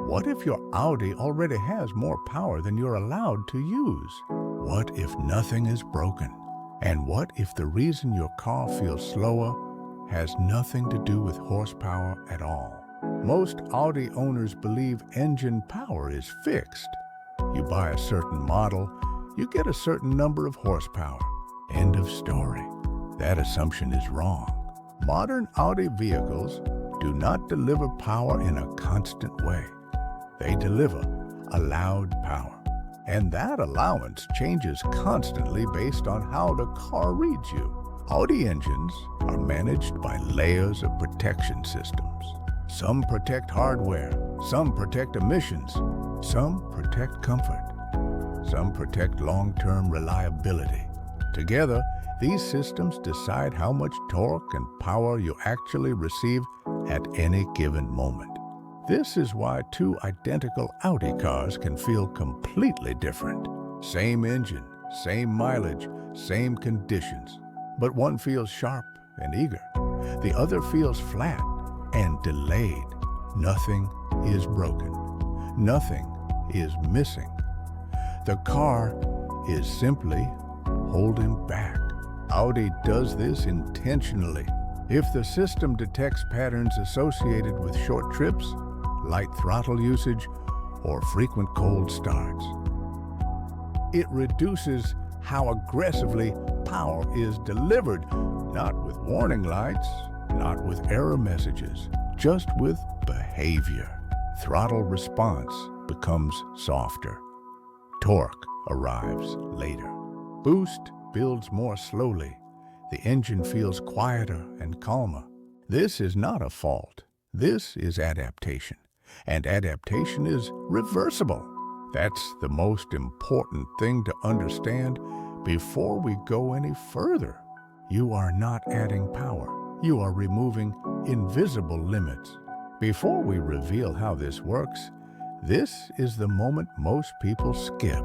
What if your Audi already has more power than you're allowed to use? What if nothing is broken? And what if the reason your car feels slower has nothing to do with horsepower at all? Most Audi owners believe engine power is fixed. You buy a certain model, you get a certain number of horsepower. End of story. That assumption is wrong. Modern Audi vehicles do not deliver power in a constant way. They deliver allowed power. And that allowance changes constantly based on how the car reads you. Audi engines are managed by layers of protection systems. Some protect hardware, some protect emissions, some protect comfort, some protect long-term reliability. Together, these systems decide how much torque and power you actually receive at any given moment. This is why two identical Audi cars can feel completely different. Same engine, same mileage, same conditions. But one feels sharp and eager. The other feels flat and delayed. Nothing is broken. Nothing is missing. The car is simply holding back. Audi does this intentionally. If the system detects patterns associated with short trips, light throttle usage, or frequent cold starts, it reduces how aggressively power is delivered, not with warning lights, not with error messages, just with behavior. Throttle response becomes softer. Torque arrives later. Boost builds more slowly. The engine feels quieter and calmer. This is not a fault. This is adaptation. And adaptation is reversible. That's the most important thing to understand before we go any further. You are not adding power. You are removing invisible limits. Before we reveal how this works, this is the moment most people skip,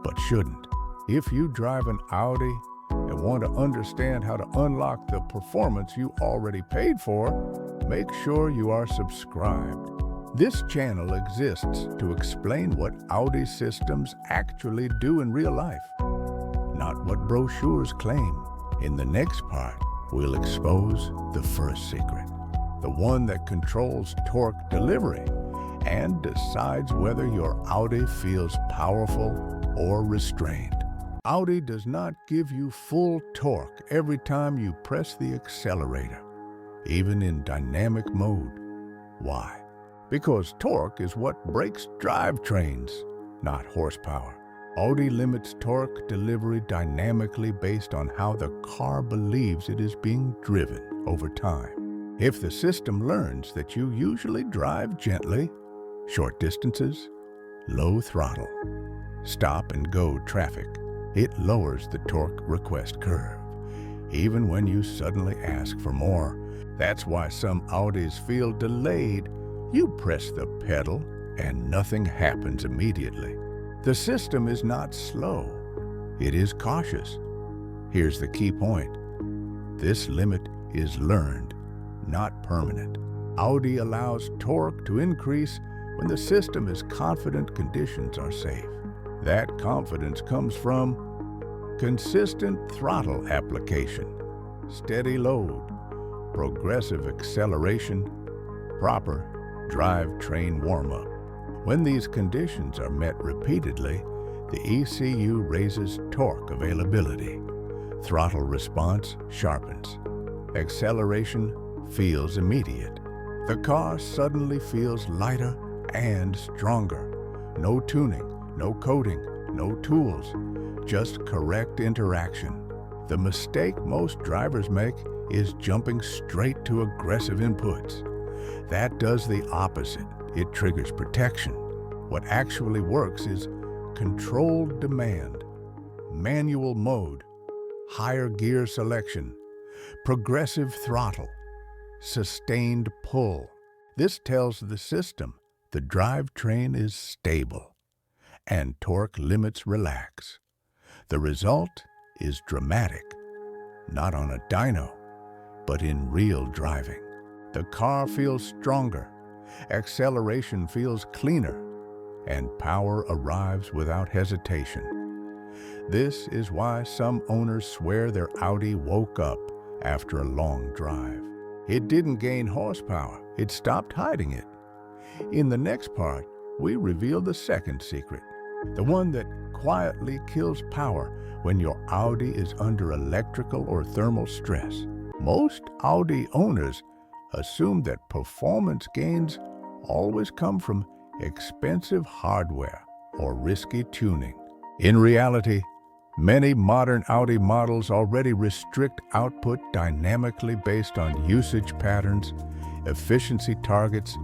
but shouldn't. If you drive an Audi and want to understand how to unlock the performance you already paid for, make sure you are subscribed. This channel exists to explain what Audi systems actually do in real life, not what brochures claim. In the next part, we'll expose the first secret, the one that controls torque delivery and decides whether your Audi feels powerful or restrained. Audi does not give you full torque every time you press the accelerator, even in dynamic mode. Why? Because torque is what breaks drivetrains, not horsepower. Audi limits torque delivery dynamically based on how the car believes it is being driven over time. If the system learns that you usually drive gently, short distances, low throttle, stop and go traffic, it lowers the torque request curve, even when you suddenly ask for more. That's why some Audis feel delayed. You press the pedal and nothing happens immediately. The system is not slow. It is cautious. Here's the key point. This limit is learned, not permanent. Audi allows torque to increase when the system is confident conditions are safe. That confidence comes from consistent throttle application, steady load, progressive acceleration, proper drivetrain warm-up. When these conditions are met repeatedly, the ECU raises torque availability. Throttle response sharpens. Acceleration feels immediate. The car suddenly feels lighter and stronger. No tuning, no coating, no tools, just correct interaction. The mistake most drivers make is jumping straight to aggressive inputs. That does the opposite. It triggers protection. What actually works is controlled demand, manual mode, higher gear selection, progressive throttle, sustained pull. This tells the system the drivetrain is stable and torque limits relax. The result is dramatic, not on a dyno, but in real driving. The car feels stronger. Acceleration feels cleaner, and power arrives without hesitation. This is why some owners swear their Audi woke up after a long drive. It didn't gain horsepower, it stopped hiding it. In the next part, we reveal the second secret, the one that quietly kills power when your Audi is under electrical or thermal stress. Most Audi owners assume that performance gains always come from expensive hardware or risky tuning. In reality, many modern Audi models already restrict output dynamically based on usage patterns, efficiency targets,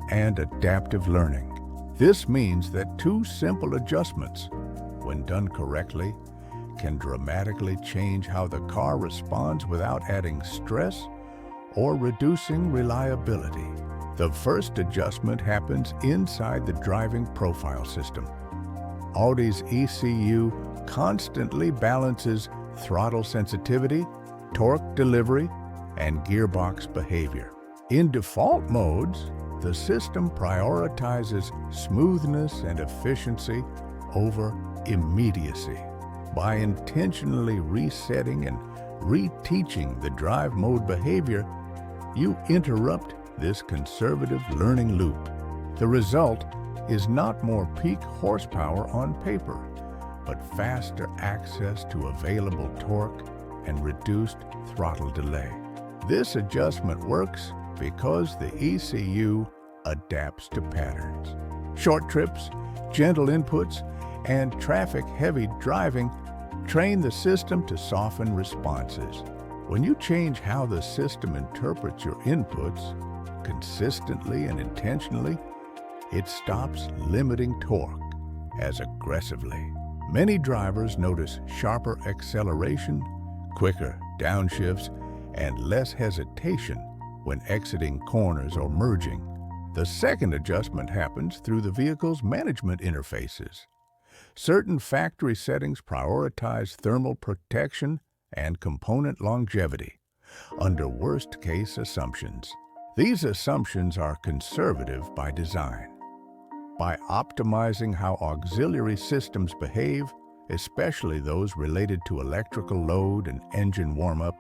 and adaptive learning. This means that two simple adjustments, when done correctly, can dramatically change how the car responds without adding stress or reducing reliability. The first adjustment happens inside the driving profile system. Audi's ECU constantly balances throttle sensitivity, torque delivery, and gearbox behavior. In default modes, the system prioritizes smoothness and efficiency over immediacy. By intentionally resetting and reteaching the drive mode behavior, you interrupt this conservative learning loop. The result is not more peak horsepower on paper, but faster access to available torque and reduced throttle delay. This adjustment works because the ECU adapts to patterns. Short trips, gentle inputs, and traffic-heavy driving train the system to soften responses. When you change how the system interprets your inputs consistently and intentionally, it stops limiting torque as aggressively. Many drivers notice sharper acceleration, quicker downshifts, and less hesitation when exiting corners or merging. The second adjustment happens through the vehicle's management interfaces. Certain factory settings prioritize thermal protection and component longevity under worst-case assumptions. These assumptions are conservative by design. By optimizing how auxiliary systems behave, especially those related to electrical load and engine warm-up,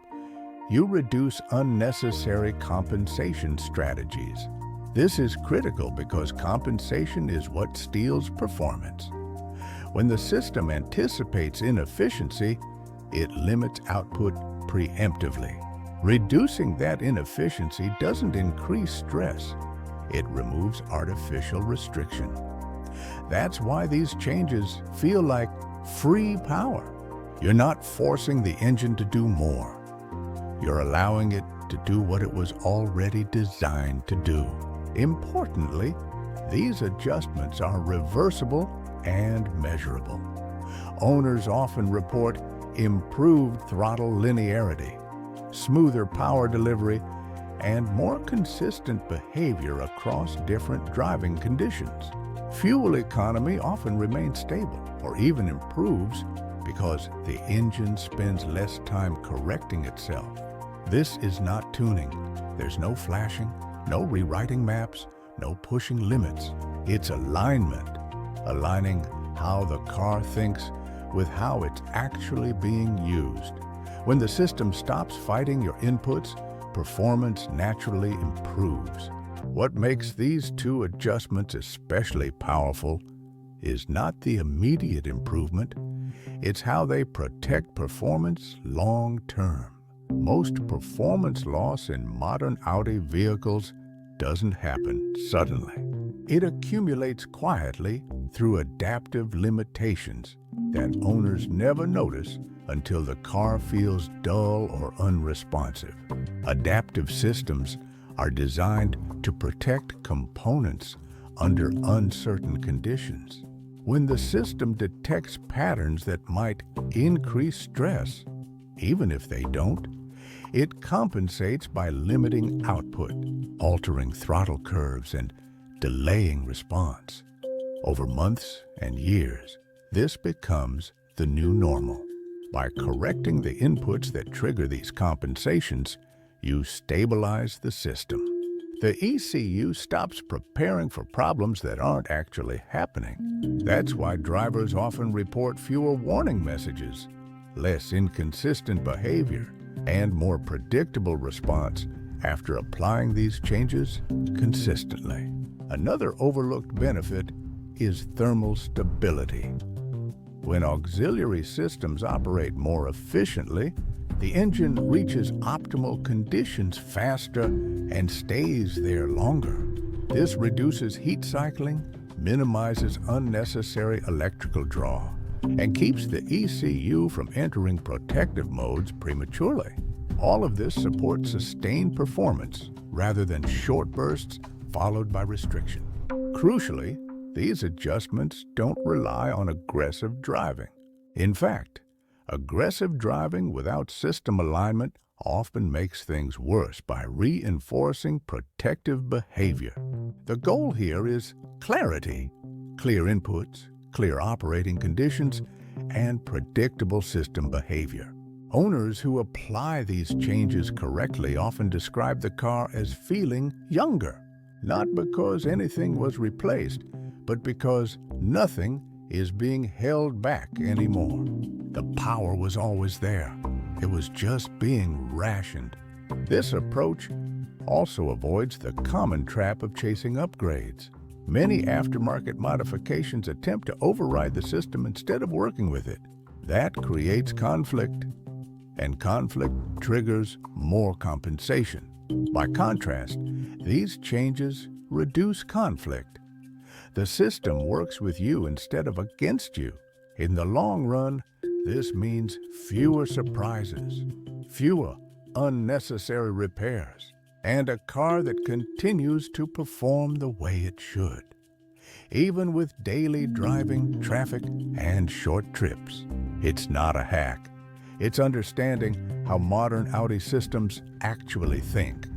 you reduce unnecessary compensation strategies. This is critical because compensation is what steals performance. When the system anticipates inefficiency, it limits output preemptively. Reducing that inefficiency doesn't increase stress. It removes artificial restriction. That's why these changes feel like free power. You're not forcing the engine to do more. You're allowing it to do what it was already designed to do. Importantly, these adjustments are reversible and measurable. Owners often report improved throttle linearity, smoother power delivery, and more consistent behavior across different driving conditions. Fuel economy often remains stable or even improves because the engine spends less time correcting itself. This is not tuning. There's no flashing, no rewriting maps, no pushing limits. It's alignment, aligning how the car thinks with how it's actually being used. When the system stops fighting your inputs, performance naturally improves. What makes these two adjustments especially powerful is not the immediate improvement, it's how they protect performance long-term. Most performance loss in modern Audi vehicles doesn't happen suddenly. It accumulates quietly through adaptive limitations that owners never notice until the car feels dull or unresponsive. Adaptive systems are designed to protect components under uncertain conditions. When the system detects patterns that might increase stress, even if they don't, it compensates by limiting output, altering throttle curves, and delaying response. Over months and years, this becomes the new normal. By correcting the inputs that trigger these compensations, you stabilize the system. The ECU stops preparing for problems that aren't actually happening. That's why drivers often report fewer warning messages, less inconsistent behavior, and more predictable response after applying these changes consistently. Another overlooked benefit is thermal stability. When auxiliary systems operate more efficiently, the engine reaches optimal conditions faster and stays there longer. This reduces heat cycling, minimizes unnecessary electrical draw, and keeps the ECU from entering protective modes prematurely. All of this supports sustained performance rather than short bursts followed by restriction. Crucially, these adjustments don't rely on aggressive driving. In fact, aggressive driving without system alignment often makes things worse by reinforcing protective behavior. The goal here is clarity, clear inputs, clear operating conditions, and predictable system behavior. Owners who apply these changes correctly often describe the car as feeling younger, not because anything was replaced, but because nothing is being held back anymore. The power was always there. It was just being rationed. This approach also avoids the common trap of chasing upgrades. Many aftermarket modifications attempt to override the system instead of working with it. That creates conflict, and conflict triggers more compensation. By contrast, these changes reduce conflict. The system works with you instead of against you. In the long run, this means fewer surprises, fewer unnecessary repairs, and a car that continues to perform the way it should, even with daily driving, traffic, and short trips. It's not a hack. It's understanding how modern Audi systems actually think.